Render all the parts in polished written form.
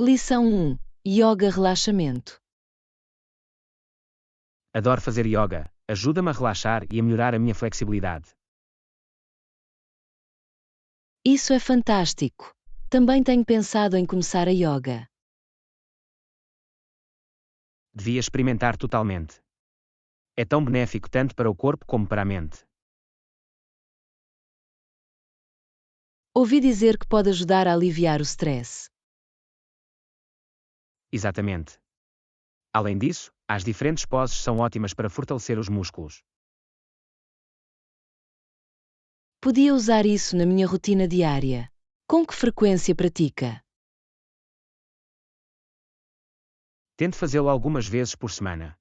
Lição 1. Yoga relaxamento. Adoro fazer yoga, ajuda-me a relaxar e a melhorar a minha flexibilidade. Isso é fantástico. Também tenho pensado em começar a yoga. Devia experimentar totalmente. É tão benéfico tanto para o corpo como para a mente. Ouvi dizer que pode ajudar a aliviar o stress. Exatamente. Além disso, as diferentes poses são ótimas para fortalecer os músculos. Podia usar isso na minha rotina diária. Com que frequência pratica? Tente fazê-lo algumas vezes por semana.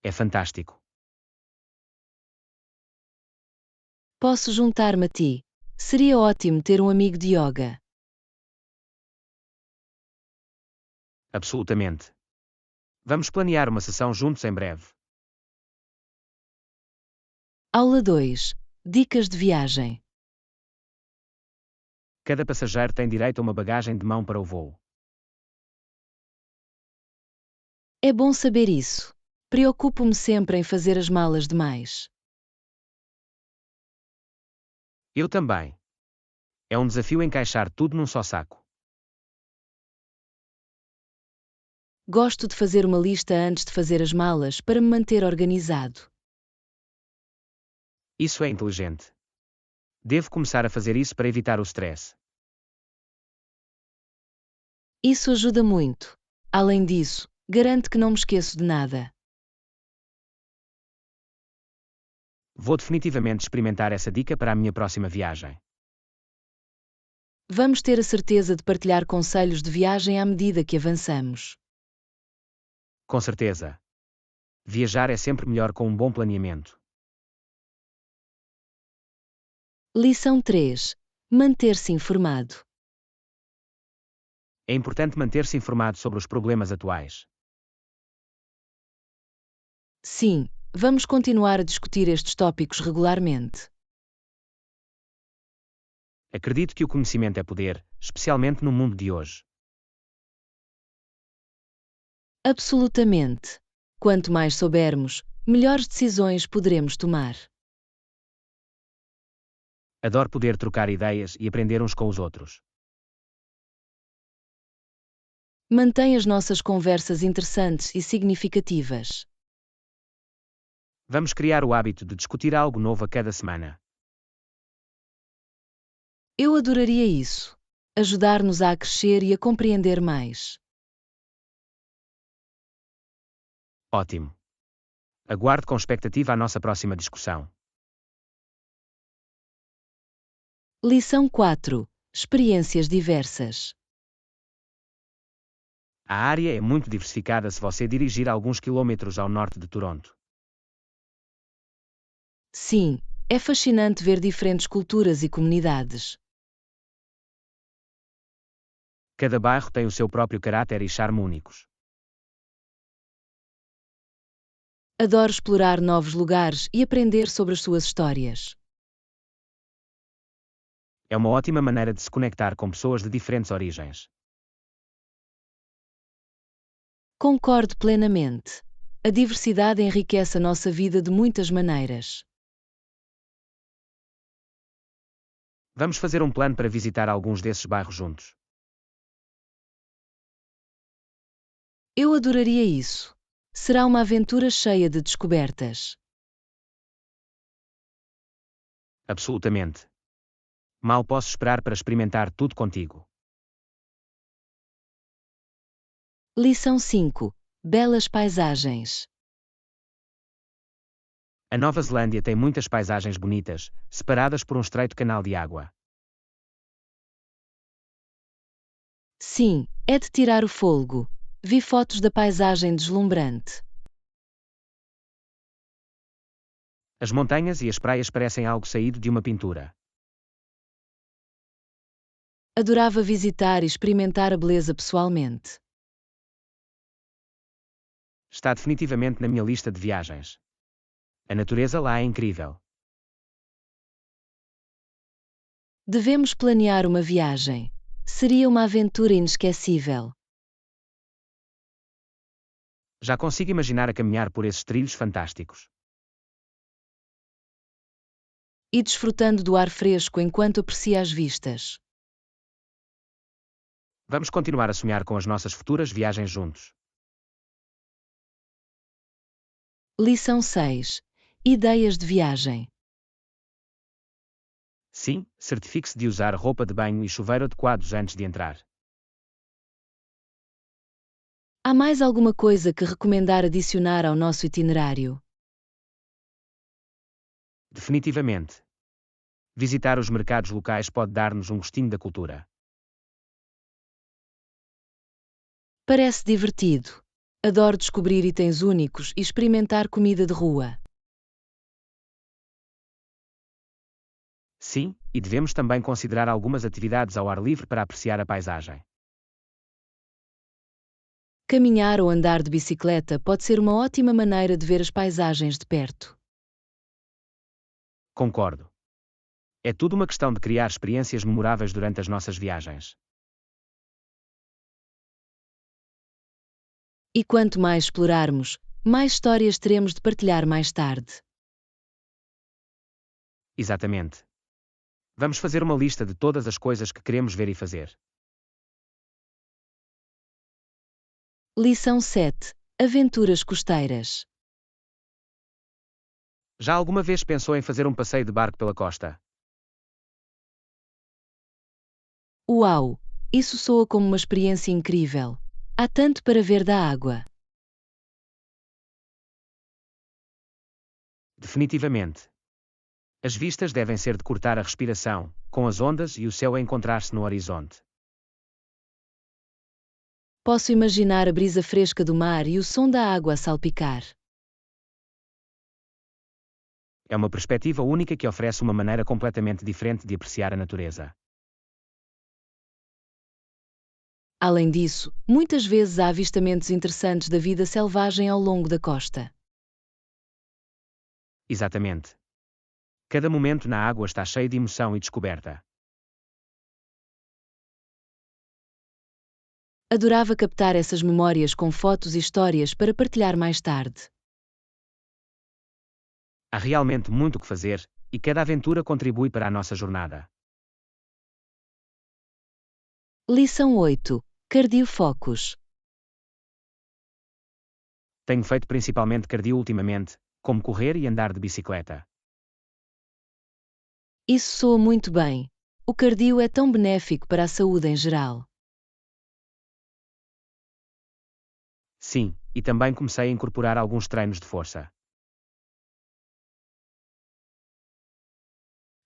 É fantástico. Posso juntar-me a ti. Seria ótimo ter um amigo de yoga. Absolutamente. Vamos planear uma sessão juntos em breve. Aula 2. Dicas de viagem. Cada passageiro tem direito a uma bagagem de mão para o voo. É bom saber isso. Preocupo-me sempre em fazer as malas demais. Eu também. É um desafio encaixar tudo num só saco. Gosto de fazer uma lista antes de fazer as malas para me manter organizado. Isso é inteligente. Devo começar a fazer isso para evitar o stress. Isso ajuda muito. Além disso, garanto que não me esqueço de nada. Vou definitivamente experimentar essa dica para a minha próxima viagem. Vamos ter a certeza de partilhar conselhos de viagem à medida que avançamos. Com certeza. Viajar é sempre melhor com um bom planeamento. Lição 3. Manter-se informado. É importante manter-se informado sobre os problemas atuais. Sim, vamos continuar a discutir estes tópicos regularmente. Acredito que o conhecimento é poder, especialmente no mundo de hoje. Absolutamente. Quanto mais soubermos, melhores decisões poderemos tomar. Adoro poder trocar ideias e aprender uns com os outros. Mantém as nossas conversas interessantes e significativas. Vamos criar o hábito de discutir algo novo a cada semana. Eu adoraria isso. Ajudar-nos a crescer e a compreender mais. Ótimo. Aguardo com expectativa a nossa próxima discussão. Lição 4. Experiências diversas. A área é muito diversificada se você dirigir alguns quilômetros ao norte de Toronto. Sim, é fascinante ver diferentes culturas e comunidades. Cada bairro tem o seu próprio caráter e charme únicos. Adoro explorar novos lugares e aprender sobre as suas histórias. É uma ótima maneira de se conectar com pessoas de diferentes origens. Concordo plenamente. A diversidade enriquece a nossa vida de muitas maneiras. Vamos fazer um plano para visitar alguns desses bairros juntos. Eu adoraria isso. Será uma aventura cheia de descobertas. Absolutamente. Mal posso esperar para experimentar tudo contigo. Lição 5. Belas paisagens. A Nova Zelândia tem muitas paisagens bonitas, separadas por um estreito canal de água. Sim, é de tirar o fôlego. Vi fotos da paisagem deslumbrante. As montanhas e as praias parecem algo saído de uma pintura. Adorava visitar e experimentar a beleza pessoalmente. Está definitivamente na minha lista de viagens. A natureza lá é incrível. Devemos planear uma viagem. Seria uma aventura inesquecível. Já consigo imaginar a caminhar por esses trilhos fantásticos. E desfrutando do ar fresco enquanto aprecia as vistas. Vamos continuar a sonhar com as nossas futuras viagens juntos. Lição 6. Ideias de viagem. Sim, certifique-se de usar roupa de banho e chuveiro adequados antes de entrar. Há mais alguma coisa que recomendar adicionar ao nosso itinerário? Definitivamente. Visitar os mercados locais pode dar-nos um gostinho da cultura. Parece divertido. Adoro descobrir itens únicos e experimentar comida de rua. Sim, e devemos também considerar algumas atividades ao ar livre para apreciar a paisagem. Caminhar ou andar de bicicleta pode ser uma ótima maneira de ver as paisagens de perto. Concordo. É tudo uma questão de criar experiências memoráveis durante as nossas viagens. E quanto mais explorarmos, mais histórias teremos de partilhar mais tarde. Exatamente. Vamos fazer uma lista de todas as coisas que queremos ver e fazer. Lição 7. Aventuras costeiras. Já alguma vez pensou em fazer um passeio de barco pela costa? Uau! Isso soa como uma experiência incrível. Há tanto para ver da água. Definitivamente. As vistas devem ser de cortar a respiração, com as ondas e o céu a encontrar-se no horizonte. Posso imaginar a brisa fresca do mar e o som da água a salpicar. É uma perspectiva única que oferece uma maneira completamente diferente de apreciar a natureza. Além disso, muitas vezes há avistamentos interessantes da vida selvagem ao longo da costa. Exatamente. Cada momento na água está cheio de emoção e descoberta. Adorava captar essas memórias com fotos e histórias para partilhar mais tarde. Há realmente muito o que fazer, e cada aventura contribui para a nossa jornada. Lição 8. Cardiofocus. Tenho feito principalmente cardio ultimamente, como correr e andar de bicicleta. Isso soa muito bem. O cardio é tão benéfico para a saúde em geral. Sim, e também comecei a incorporar alguns treinos de força.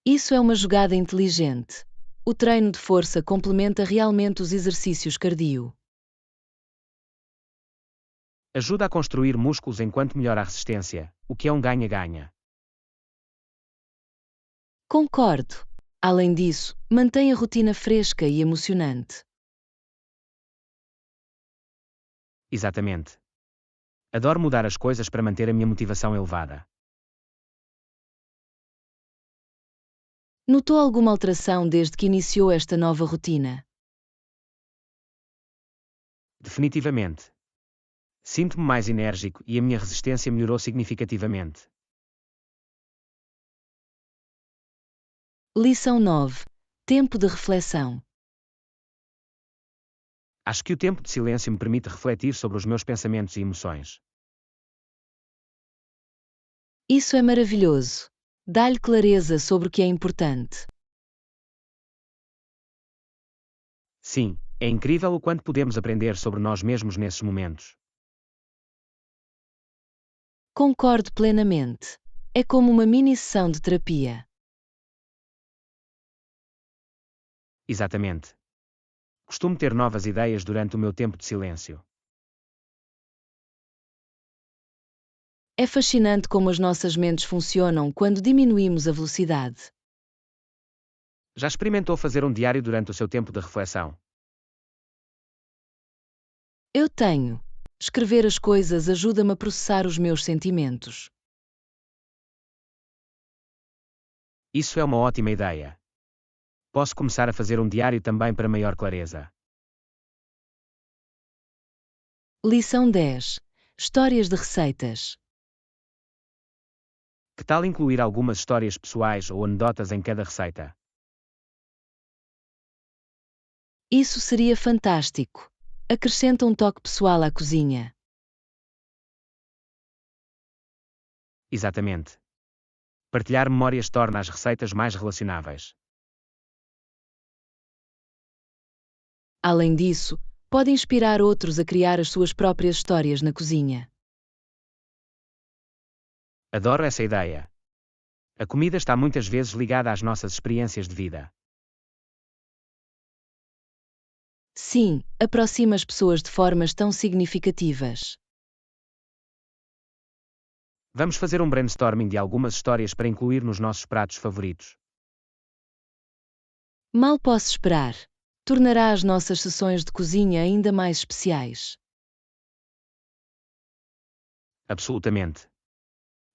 Isso é uma jogada inteligente. O treino de força complementa realmente os exercícios cardio. Ajuda a construir músculos enquanto melhora a resistência, o que é um ganha-ganha. Concordo. Além disso, mantém a rotina fresca e emocionante. Exatamente. Adoro mudar as coisas para manter a minha motivação elevada. Notou alguma alteração desde que iniciou esta nova rotina? Definitivamente. Sinto-me mais enérgico e a minha resistência melhorou significativamente. Lição 9. Tempo de reflexão. Acho que o tempo de silêncio me permite refletir sobre os meus pensamentos e emoções. Isso é maravilhoso. Dá-lhe clareza sobre o que é importante. Sim, é incrível o quanto podemos aprender sobre nós mesmos nesses momentos. Concordo plenamente. É como uma mini sessão de terapia. Exatamente. Costumo ter novas ideias durante o meu tempo de silêncio. É fascinante como as nossas mentes funcionam quando diminuímos a velocidade. Já experimentou fazer um diário durante o seu tempo de reflexão? Eu tenho. Escrever as coisas ajuda-me a processar os meus sentimentos. Isso é uma ótima ideia. Posso começar a fazer um diário também para maior clareza. Lição 10. Histórias de receitas. Que tal incluir algumas histórias pessoais ou anedotas em cada receita? Isso seria fantástico. Acrescenta um toque pessoal à cozinha. Exatamente. Partilhar memórias torna as receitas mais relacionáveis. Além disso, pode inspirar outros a criar as suas próprias histórias na cozinha. Adoro essa ideia. A comida está muitas vezes ligada às nossas experiências de vida. Sim, aproxima as pessoas de formas tão significativas. Vamos fazer um brainstorming de algumas histórias para incluir nos nossos pratos favoritos. Mal posso esperar. Tornará as nossas sessões de cozinha ainda mais especiais. Absolutamente.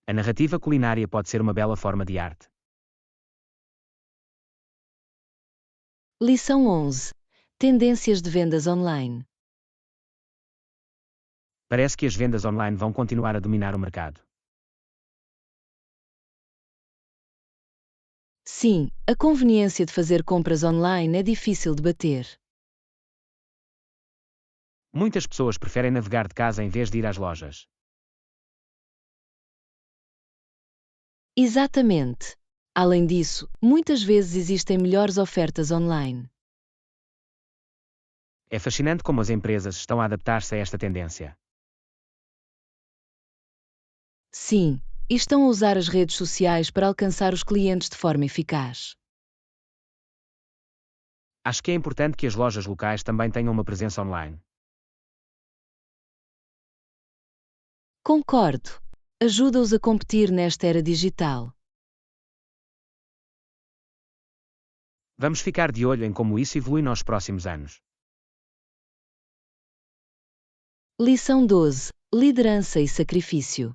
A narrativa culinária pode ser uma bela forma de arte. Lição 11. Tendências de vendas online. Parece que as vendas online vão continuar a dominar o mercado. Sim, a conveniência de fazer compras online é difícil de bater. Muitas pessoas preferem navegar de casa em vez de ir às lojas. Exatamente. Além disso, muitas vezes existem melhores ofertas online. É fascinante como as empresas estão a adaptar-se a esta tendência. Sim, e estão a usar as redes sociais para alcançar os clientes de forma eficaz. Acho que é importante que as lojas locais também tenham uma presença online. Concordo. Ajuda-os a competir nesta era digital. Vamos ficar de olho em como isso evolui nos próximos anos. Lição 12. Liderança e sacrifício.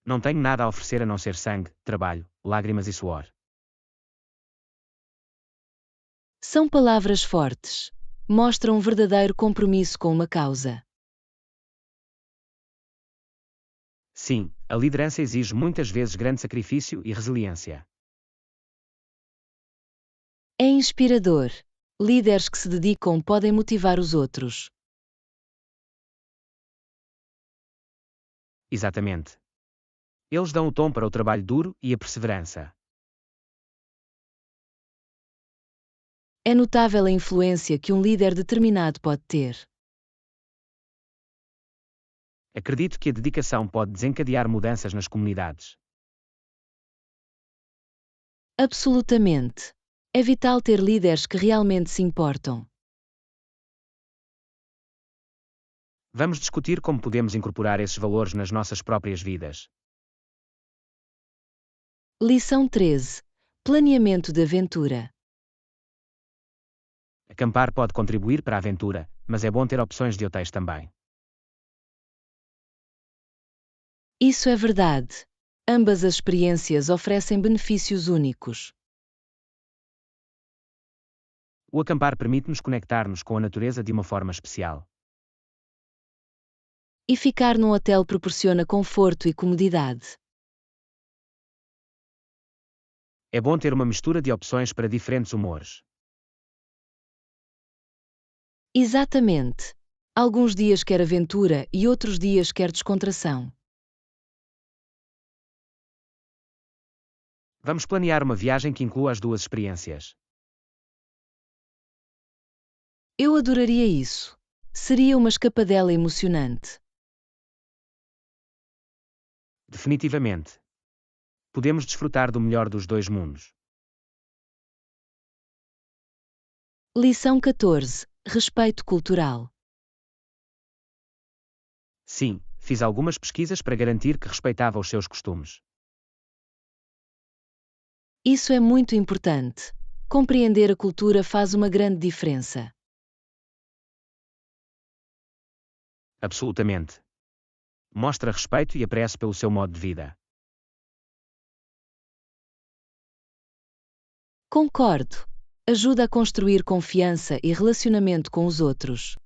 Não tenho nada a oferecer a não ser sangue, trabalho, lágrimas e suor. São palavras fortes. Mostram um verdadeiro compromisso com uma causa. Sim, a liderança exige muitas vezes grande sacrifício e resiliência. É inspirador. Líderes que se dedicam podem motivar os outros. Exatamente. Eles dão o tom para o trabalho duro e a perseverança. É notável a influência que um líder determinado pode ter. Acredito que a dedicação pode desencadear mudanças nas comunidades. Absolutamente. É vital ter líderes que realmente se importam. Vamos discutir como podemos incorporar esses valores nas nossas próprias vidas. Lição 13. Planeamento de aventura. Acampar pode contribuir para a aventura, mas é bom ter opções de hotéis também. Isso é verdade. Ambas as experiências oferecem benefícios únicos. O acampar permite-nos conectar-nos com a natureza de uma forma especial. E ficar num hotel proporciona conforto e comodidade. É bom ter uma mistura de opções para diferentes humores. Exatamente. Alguns dias quer aventura e outros dias quer descontração. Vamos planear uma viagem que inclua as duas experiências. Eu adoraria isso. Seria uma escapadela emocionante. Definitivamente. Podemos desfrutar do melhor dos dois mundos. Lição 14. Respeito cultural. Sim, fiz algumas pesquisas para garantir que respeitava os seus costumes. Isso é muito importante. Compreender a cultura faz uma grande diferença. Absolutamente. Mostra respeito e apreço pelo seu modo de vida. Concordo. Ajuda a construir confiança e relacionamento com os outros.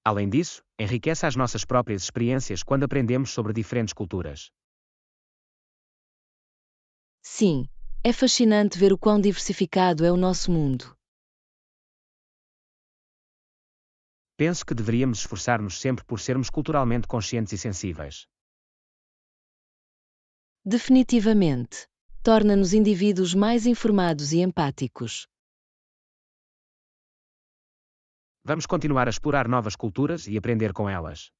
Além disso, enriquece as nossas próprias experiências quando aprendemos sobre diferentes culturas. Sim, é fascinante ver o quão diversificado é o nosso mundo. Penso que deveríamos esforçar-nos sempre por sermos culturalmente conscientes e sensíveis. Definitivamente. Torna-nos indivíduos mais informados e empáticos. Vamos continuar a explorar novas culturas e aprender com elas.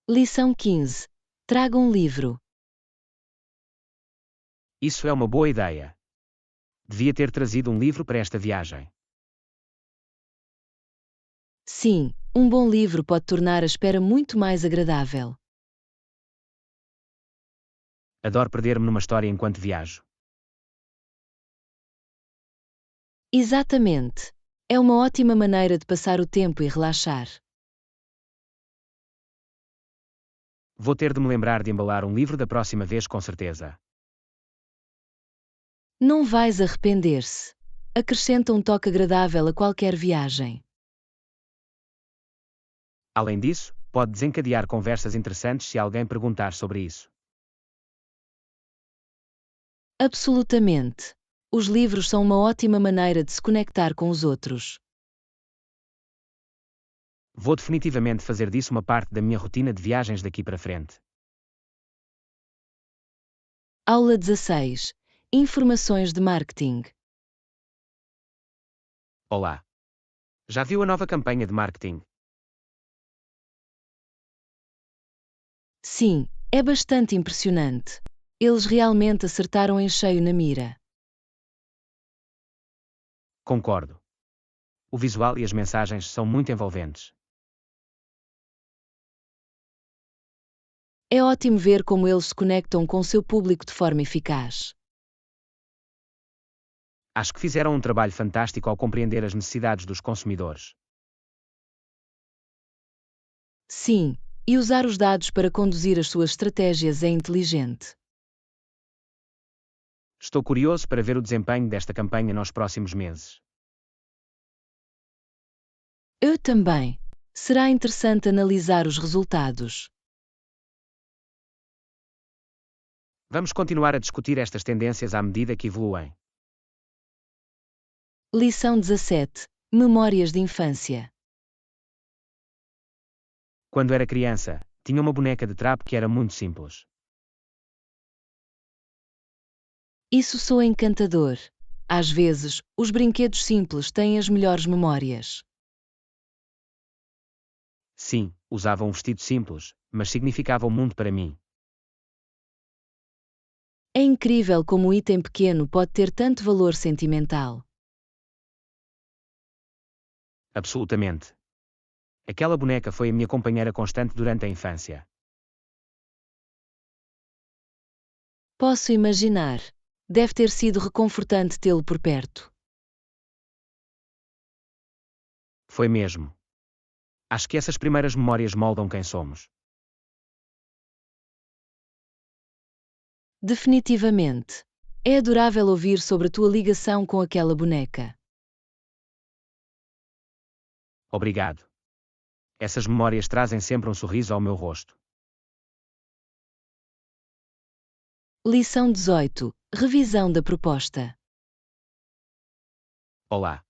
Lição 15. Traga um livro. Isso é uma boa ideia. Devia ter trazido um livro para esta viagem. Sim, um bom livro pode tornar a espera muito mais agradável. Adoro perder-me numa história enquanto viajo. Exatamente. É uma ótima maneira de passar o tempo e relaxar. Vou ter de me lembrar de embalar um livro da próxima vez, com certeza. Não vais arrepender-se. Acrescenta um toque agradável a qualquer viagem. Além disso, pode desencadear conversas interessantes se alguém perguntar sobre isso. Absolutamente. Os livros são uma ótima maneira de se conectar com os outros. Vou definitivamente fazer disso uma parte da minha rotina de viagens daqui para frente. Aula 16. Informações de marketing. Olá! Já viu a nova campanha de marketing? Sim, é bastante impressionante. Eles realmente acertaram em cheio na mira. Concordo. O visual e as mensagens são muito envolventes. É ótimo ver como eles se conectam com o seu público de forma eficaz. Acho que fizeram um trabalho fantástico ao compreender as necessidades dos consumidores. Sim, e usar os dados para conduzir as suas estratégias é inteligente. Estou curioso para ver o desempenho desta campanha nos próximos meses. Eu também. Será interessante analisar os resultados. Vamos continuar a discutir estas tendências à medida que evoluem. Lição 17. Memórias de infância. Quando era criança, tinha uma boneca de trapo que era muito simples. Isso soa encantador. Às vezes, os brinquedos simples têm as melhores memórias. Sim, usava um vestido simples, mas significava o mundo para mim. É incrível como um item pequeno pode ter tanto valor sentimental. Absolutamente. Aquela boneca foi a minha companheira constante durante a infância. Posso imaginar. Deve ter sido reconfortante tê-lo por perto. Foi mesmo. Acho que essas primeiras memórias moldam quem somos. Definitivamente. É adorável ouvir sobre a tua ligação com aquela boneca. Obrigado. Essas memórias trazem sempre um sorriso ao meu rosto. Lição 18. Revisão da proposta. Olá.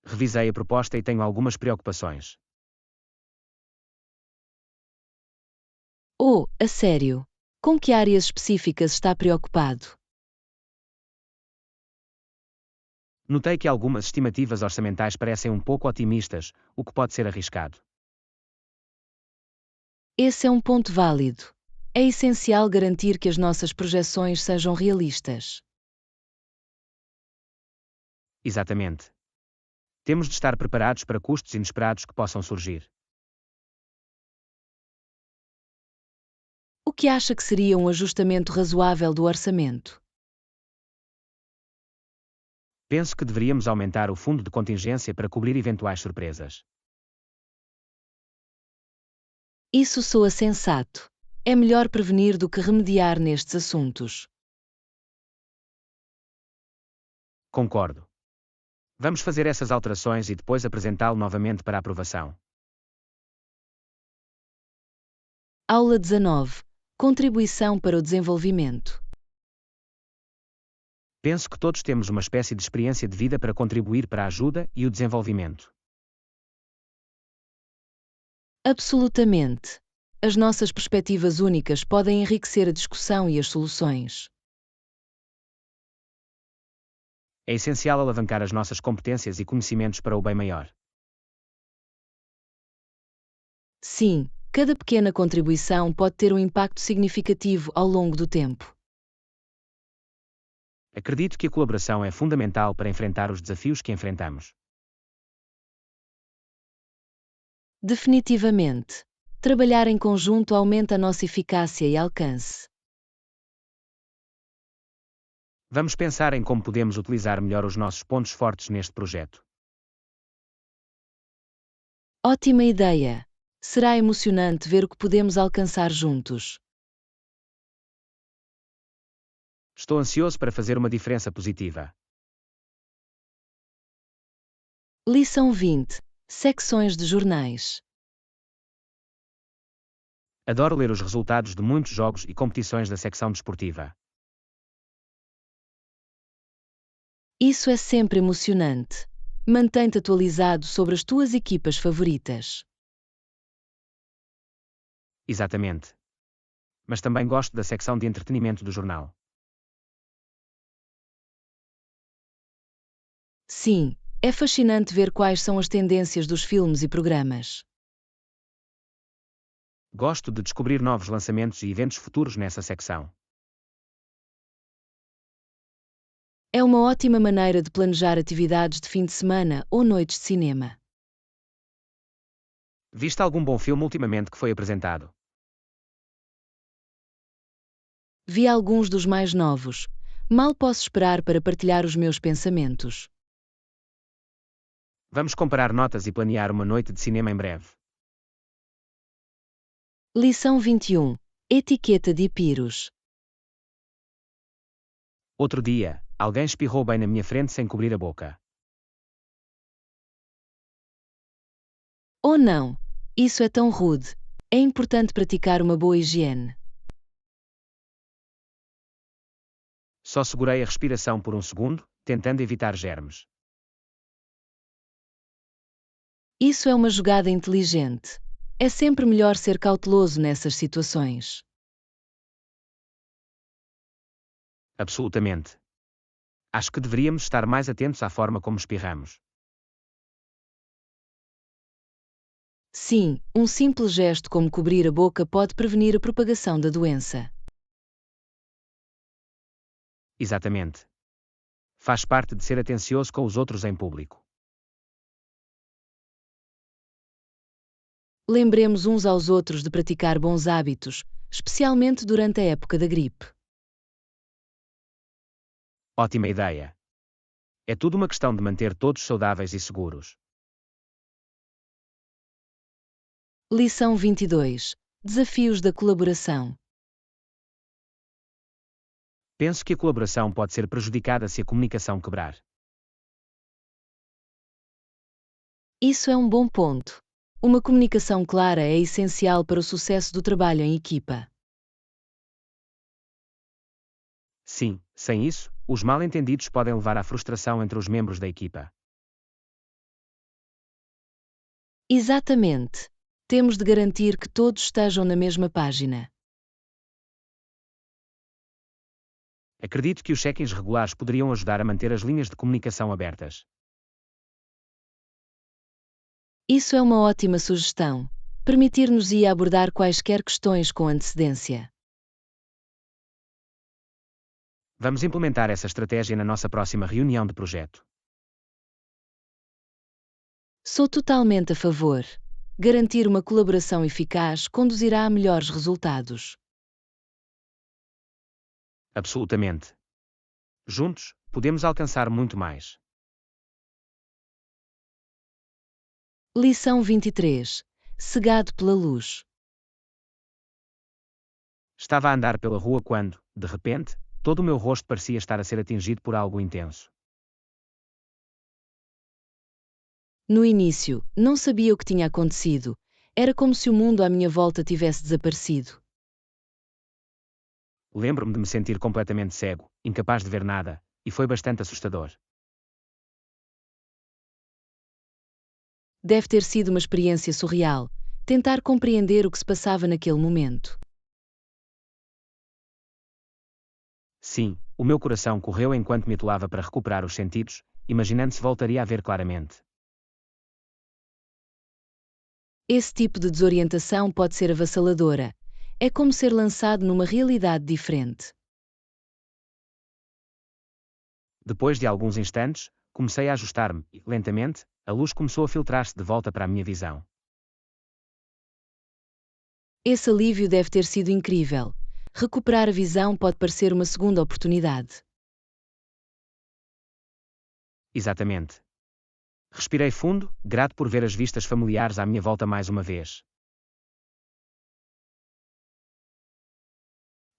Revisei a proposta e tenho algumas preocupações. Oh, a sério? Com que áreas específicas está preocupado? Notei que algumas estimativas orçamentais parecem um pouco otimistas, o que pode ser arriscado. Esse é um ponto válido. É essencial garantir que as nossas projeções sejam realistas. Exatamente. Temos de estar preparados para custos inesperados que possam surgir. O que acha que seria um ajustamento razoável do orçamento? Penso que deveríamos aumentar o fundo de contingência para cobrir eventuais surpresas. Isso soa sensato. É melhor prevenir do que remediar nestes assuntos. Concordo. Vamos fazer essas alterações e depois apresentá-lo novamente para aprovação. Aula 19. Contribuição para o desenvolvimento. Penso que todos temos uma espécie de experiência de vida para contribuir para a ajuda e o desenvolvimento. Absolutamente. As nossas perspectivas únicas podem enriquecer a discussão e as soluções. É essencial alavancar as nossas competências e conhecimentos para o bem maior. Sim, cada pequena contribuição pode ter um impacto significativo ao longo do tempo. Acredito que a colaboração é fundamental para enfrentar os desafios que enfrentamos. Definitivamente. Trabalhar em conjunto aumenta a nossa eficácia e alcance. Vamos pensar em como podemos utilizar melhor os nossos pontos fortes neste projeto. Ótima ideia! Será emocionante ver o que podemos alcançar juntos. Estou ansioso para fazer uma diferença positiva. Lição 20. Secções de jornais. Adoro ler os resultados de muitos jogos e competições da secção desportiva. Isso é sempre emocionante. Mantém-te atualizado sobre as tuas equipas favoritas. Exatamente. Mas também gosto da secção de entretenimento do jornal. Sim, é fascinante ver quais são as tendências dos filmes e programas. Gosto de descobrir novos lançamentos e eventos futuros nessa secção. É uma ótima maneira de planejar atividades de fim de semana ou noites de cinema. Viste algum bom filme ultimamente que foi apresentado? Vi alguns dos mais novos. Mal posso esperar para partilhar os meus pensamentos. Vamos comparar notas e planear uma noite de cinema em breve. Lição 21. Etiqueta de Epirus. Outro dia, alguém espirrou bem na minha frente sem cobrir a boca. Oh não! Isso é tão rude. É importante praticar uma boa higiene. Só segurei a respiração por um segundo, tentando evitar germes. Isso é uma jogada inteligente. É sempre melhor ser cauteloso nessas situações. Absolutamente. Acho que deveríamos estar mais atentos à forma como espirramos. Sim, um simples gesto como cobrir a boca pode prevenir a propagação da doença. Exatamente. Faz parte de ser atencioso com os outros em público. Lembremos uns aos outros de praticar bons hábitos, especialmente durante a época da gripe. Ótima ideia. É tudo uma questão de manter todos saudáveis e seguros. Lição 22. Desafios da colaboração. Penso que a colaboração pode ser prejudicada se a comunicação quebrar. Isso é um bom ponto. Uma comunicação clara é essencial para o sucesso do trabalho em equipa. Sim, sem isso, os mal-entendidos podem levar à frustração entre os membros da equipa. Exatamente. Temos de garantir que todos estejam na mesma página. Acredito que os check-ins regulares poderiam ajudar a manter as linhas de comunicação abertas. Isso é uma ótima sugestão. Permitir-nos abordar quaisquer questões com antecedência. Vamos implementar essa estratégia na nossa próxima reunião de projeto. Sou totalmente a favor. Garantir uma colaboração eficaz conduzirá a melhores resultados. Absolutamente. Juntos, podemos alcançar muito mais. Lição 23. Cegado pela luz. Estava a andar pela rua quando, de repente, todo o meu rosto parecia estar a ser atingido por algo intenso. No início, não sabia o que tinha acontecido. Era como se o mundo à minha volta tivesse desaparecido. Lembro-me de me sentir completamente cego, incapaz de ver nada, e foi bastante assustador. Deve ter sido uma experiência surreal. Tentar compreender o que se passava naquele momento. Sim, o meu coração correu enquanto me atolava para recuperar os sentidos, imaginando se voltaria a ver claramente. Esse tipo de desorientação pode ser avassaladora. É como ser lançado numa realidade diferente. Depois de alguns instantes, comecei a ajustar-me e, lentamente, a luz começou a filtrar-se de volta para a minha visão. Esse alívio deve ter sido incrível. Recuperar a visão pode parecer uma segunda oportunidade. Exatamente. Respirei fundo, grato por ver as vistas familiares à minha volta mais uma vez.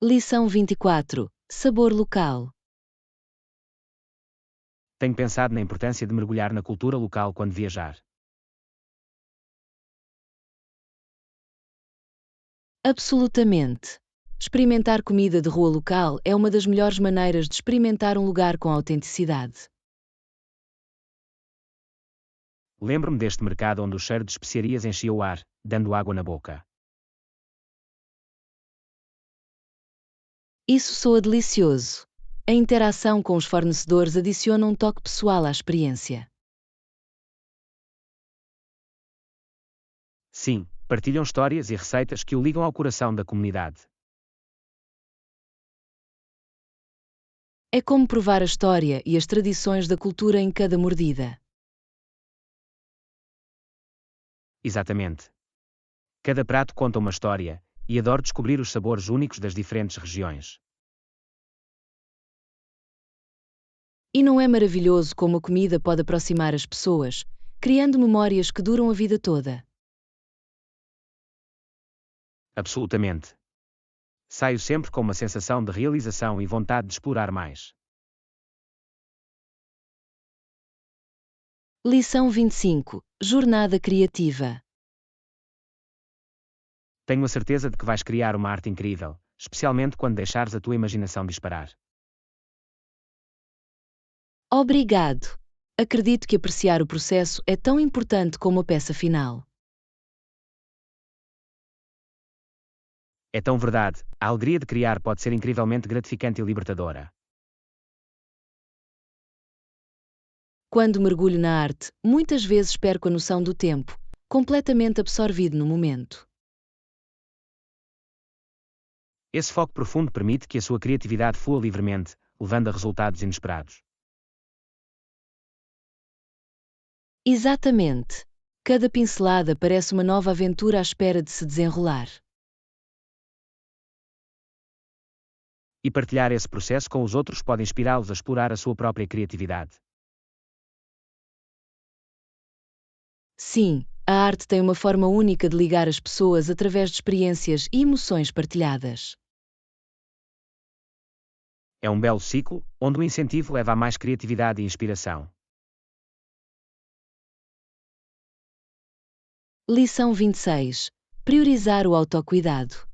Lição 24. Sabor local. Tenho pensado na importância de mergulhar na cultura local quando viajar. Absolutamente. Experimentar comida de rua local é uma das melhores maneiras de experimentar um lugar com autenticidade. Lembro-me deste mercado onde o cheiro de especiarias enchia o ar, dando água na boca. Isso soa delicioso. A interação com os fornecedores adiciona um toque pessoal à experiência. Sim, partilham histórias e receitas que o ligam ao coração da comunidade. É como provar a história e as tradições da cultura em cada mordida. Exatamente. Cada prato conta uma história, e adoro descobrir os sabores únicos das diferentes regiões. E não é maravilhoso como a comida pode aproximar as pessoas, criando memórias que duram a vida toda? Absolutamente. Saio sempre com uma sensação de realização e vontade de explorar mais. Lição 25. Jornada criativa. Tenho a certeza de que vais criar uma arte incrível, especialmente quando deixares a tua imaginação disparar. Obrigado. Acredito que apreciar o processo é tão importante como a peça final. É tão verdade, a alegria de criar pode ser incrivelmente gratificante e libertadora. Quando mergulho na arte, muitas vezes perco a noção do tempo, completamente absorvido no momento. Esse foco profundo permite que a sua criatividade flua livremente, levando a resultados inesperados. Exatamente. Cada pincelada parece uma nova aventura à espera de se desenrolar. E partilhar esse processo com os outros pode inspirá-los a explorar a sua própria criatividade. Sim, a arte tem uma forma única de ligar as pessoas através de experiências e emoções partilhadas. É um belo ciclo, onde o incentivo leva a mais criatividade e inspiração. Lição 26. Priorizar o autocuidado.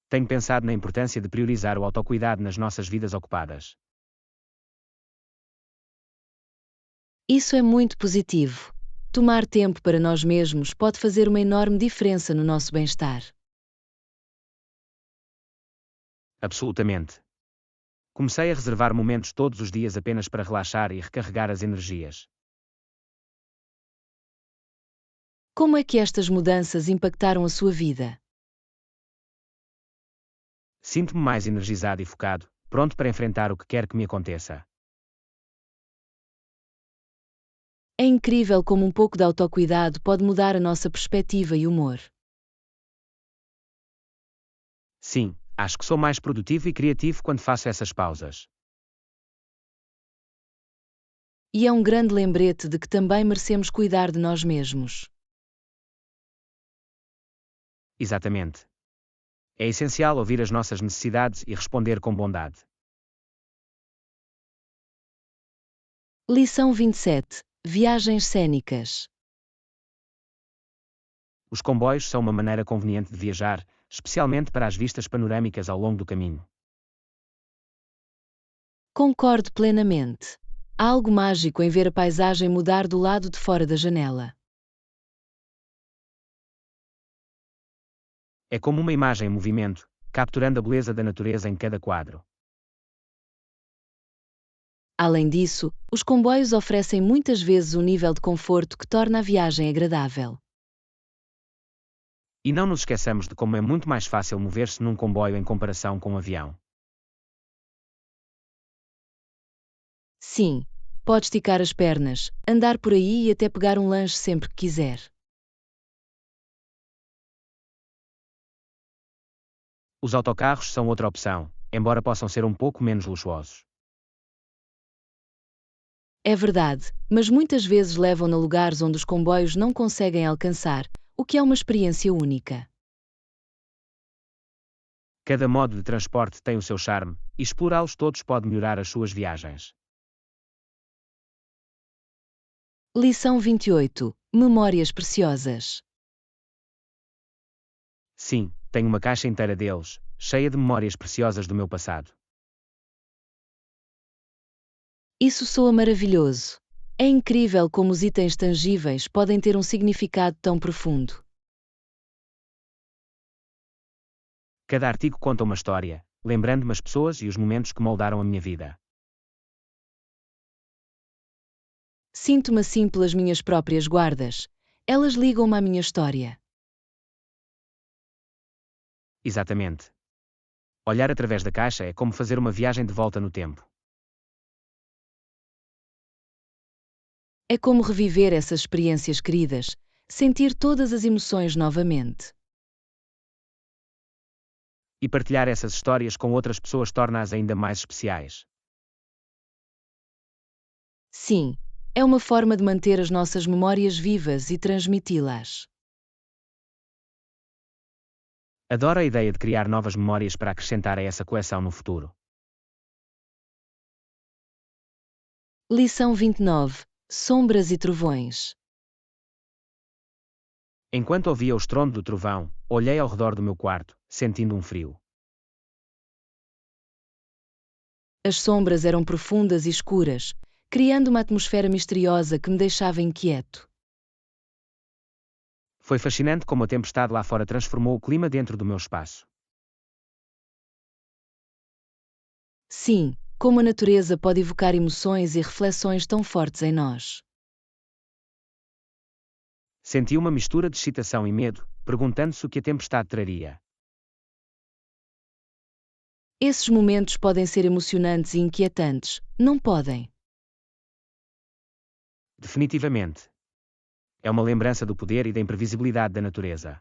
Tenho pensado na importância de priorizar o autocuidado nas nossas vidas ocupadas. Isso é muito positivo. Tomar tempo para nós mesmos pode fazer uma enorme diferença no nosso bem-estar. Absolutamente. Comecei a reservar momentos todos os dias apenas para relaxar e recarregar as energias. Como é que estas mudanças impactaram a sua vida? Sinto-me mais energizado e focado, pronto para enfrentar o que quer que me aconteça. É incrível como um pouco de autocuidado pode mudar a nossa perspectiva e humor. Sim, acho que sou mais produtivo e criativo quando faço essas pausas. E é um grande lembrete de que também merecemos cuidar de nós mesmos. Exatamente. É essencial ouvir as nossas necessidades e responder com bondade. Lição 27. Viagens cênicas. Os comboios são uma maneira conveniente de viajar, especialmente para as vistas panorâmicas ao longo do caminho. Concordo plenamente. Há algo mágico em ver a paisagem mudar do lado de fora da janela. É como uma imagem em movimento, capturando a beleza da natureza em cada quadro. Além disso, os comboios oferecem muitas vezes um nível de conforto que torna a viagem agradável. E não nos esqueçamos de como é muito mais fácil mover-se num comboio em comparação com um avião. Sim, pode esticar as pernas, andar por aí e até pegar um lanche sempre que quiser. Os autocarros são outra opção, embora possam ser um pouco menos luxuosos. É verdade, mas muitas vezes levam-na a lugares onde os comboios não conseguem alcançar, o que é uma experiência única. Cada modo de transporte tem o seu charme, e explorá-los todos pode melhorar as suas viagens. Lição 28. Memórias preciosas. Sim, tenho uma caixa inteira deles, cheia de memórias preciosas do meu passado. Isso soa maravilhoso. É incrível como os itens tangíveis podem ter um significado tão profundo. Cada artigo conta uma história, lembrando-me as pessoas e os momentos que moldaram a minha vida. Sinto-me assim pelas minhas próprias guardas. Elas ligam-me à minha história. Exatamente. Olhar através da caixa é como fazer uma viagem de volta no tempo. É como reviver essas experiências queridas, sentir todas as emoções novamente. E partilhar essas histórias com outras pessoas torna-as ainda mais especiais. Sim, é uma forma de manter as nossas memórias vivas e transmiti-las. Adoro a ideia de criar novas memórias para acrescentar a essa coleção no futuro. Lição 29. Sombras e trovões. Enquanto ouvia o estrondo do trovão, olhei ao redor do meu quarto, sentindo um frio. As sombras eram profundas e escuras, criando uma atmosfera misteriosa que me deixava inquieto. Foi fascinante como a tempestade lá fora transformou o clima dentro do meu espaço. Sim, como a natureza pode evocar emoções e reflexões tão fortes em nós. Senti uma mistura de excitação e medo, perguntando-se o que a tempestade traria. Esses momentos podem ser emocionantes e inquietantes, não podem? Definitivamente. É uma lembrança do poder e da imprevisibilidade da natureza.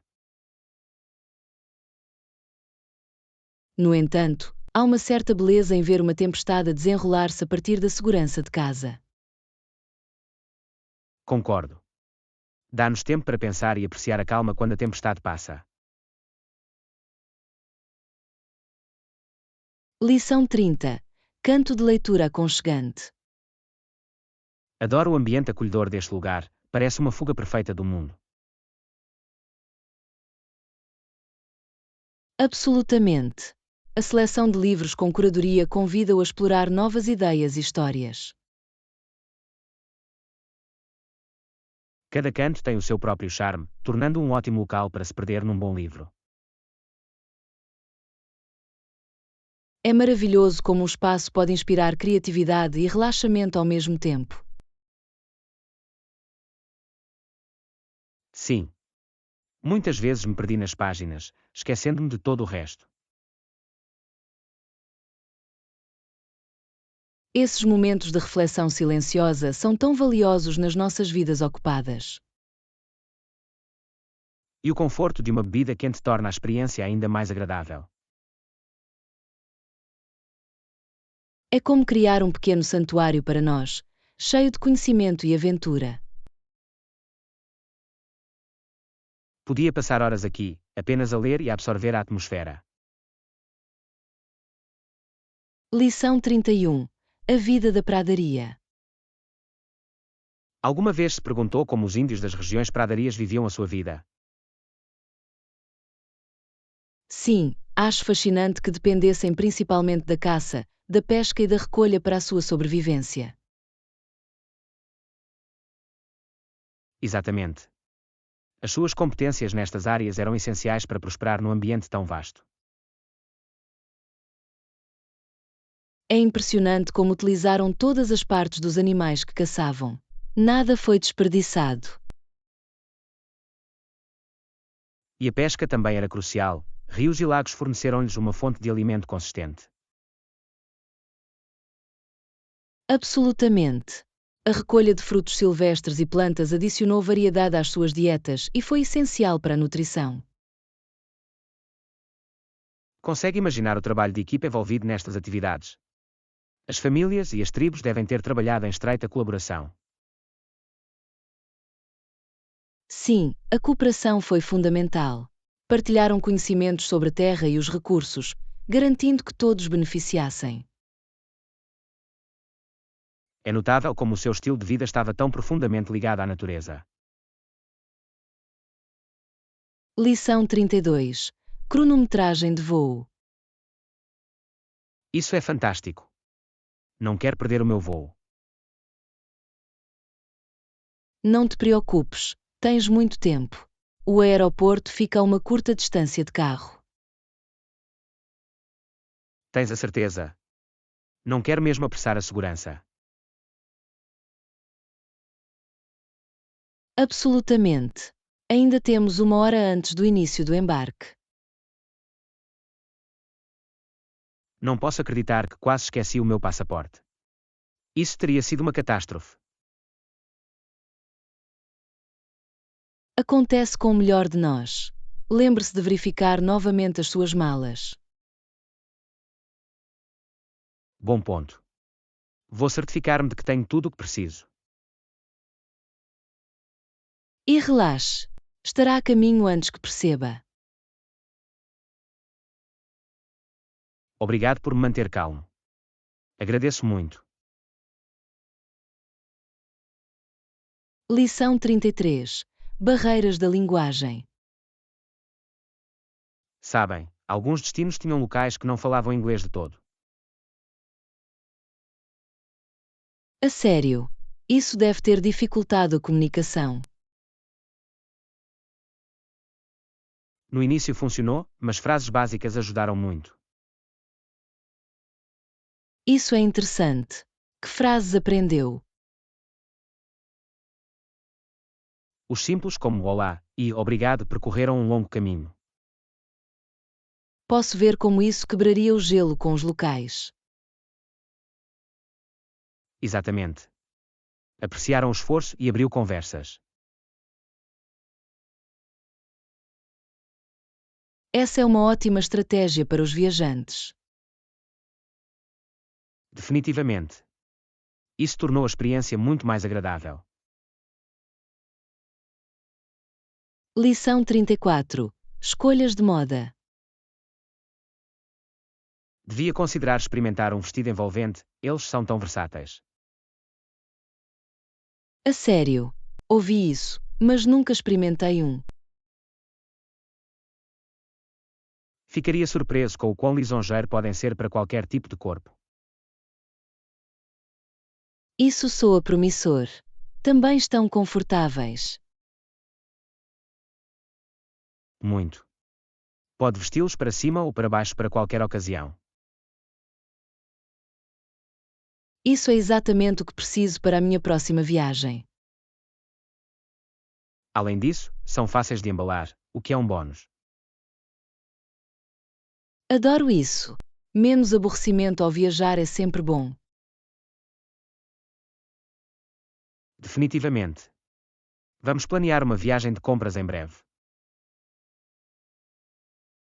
No entanto, há uma certa beleza em ver uma tempestade a desenrolar-se a partir da segurança de casa. Concordo. Dá-nos tempo para pensar e apreciar a calma quando a tempestade passa. Lição 30. Canto de leitura aconchegante. Adoro o ambiente acolhedor deste lugar, parece uma fuga perfeita do mundo. Absolutamente. A seleção de livros com curadoria convida-o a explorar novas ideias e histórias. Cada canto tem o seu próprio charme, tornando um ótimo local para se perder num bom livro. É maravilhoso como um espaço pode inspirar criatividade e relaxamento ao mesmo tempo. Sim. Muitas vezes me perdi nas páginas, esquecendo-me de todo o resto. Esses momentos de reflexão silenciosa são tão valiosos nas nossas vidas ocupadas. E o conforto de uma bebida quente torna a experiência ainda mais agradável. É como criar um pequeno santuário para nós, cheio de conhecimento e aventura. Podia passar horas aqui, apenas a ler e a absorver a atmosfera. Lição 31. A vida da pradaria. Alguma vez se perguntou como os índios das regiões pradarias viviam a sua vida? Sim, acho fascinante que dependessem principalmente da caça, da pesca e da recolha para a sua sobrevivência. Exatamente. As suas competências nestas áreas eram essenciais para prosperar num ambiente tão vasto. É impressionante como utilizaram todas as partes dos animais que caçavam. Nada foi desperdiçado. E a pesca também era crucial, rios e lagos forneceram-lhes uma fonte de alimento consistente. Absolutamente. A recolha de frutos silvestres e plantas adicionou variedade às suas dietas e foi essencial para a nutrição. Consegue imaginar o trabalho de equipa envolvido nestas atividades? As famílias e as tribos devem ter trabalhado em estreita colaboração. Sim, a cooperação foi fundamental. Partilharam conhecimentos sobre a terra e os recursos, garantindo que todos beneficiassem. É notável como o seu estilo de vida estava tão profundamente ligado à natureza. Lição 32. Cronometragem de voo. Isso é fantástico. Não quero perder o meu voo. Não te preocupes, tens muito tempo. O aeroporto fica a uma curta distância de carro. Tens a certeza? Não quero mesmo apressar a segurança. Absolutamente. Ainda temos 1 hora antes do início do embarque. Não posso acreditar que quase esqueci o meu passaporte. Isso teria sido uma catástrofe. Acontece com o melhor de nós. Lembre-se de verificar novamente as suas malas. Bom ponto. Vou certificar-me de que tenho tudo o que preciso. E relaxe. Estará a caminho antes que perceba. Obrigado por me manter calmo. Agradeço muito. Lição 33. Barreiras da linguagem. Sabem, alguns destinos tinham locais que não falavam inglês de todo. A sério. Isso deve ter dificultado a comunicação. No início funcionou, mas frases básicas ajudaram muito. Isso é interessante. Que frases aprendeu? Os simples como olá e obrigado percorreram um longo caminho. Posso ver como isso quebraria o gelo com os locais. Exatamente. Apreciaram o esforço e abriu conversas. Essa é uma ótima estratégia para os viajantes. Definitivamente. Isso tornou a experiência muito mais agradável. Lição 34. Escolhas de moda. Devia considerar experimentar um vestido envolvente, eles são tão versáteis. A sério. Ouvi isso, mas nunca experimentei um. Ficaria surpreso com o quão lisonjeiro podem ser para qualquer tipo de corpo. Isso soa promissor. Também estão confortáveis. Muito. Pode vesti-los para cima ou para baixo para qualquer ocasião. Isso é exatamente o que preciso para a minha próxima viagem. Além disso, são fáceis de embalar, o que é um bônus. Adoro isso. Menos aborrecimento ao viajar é sempre bom. Definitivamente. Vamos planear uma viagem de compras em breve.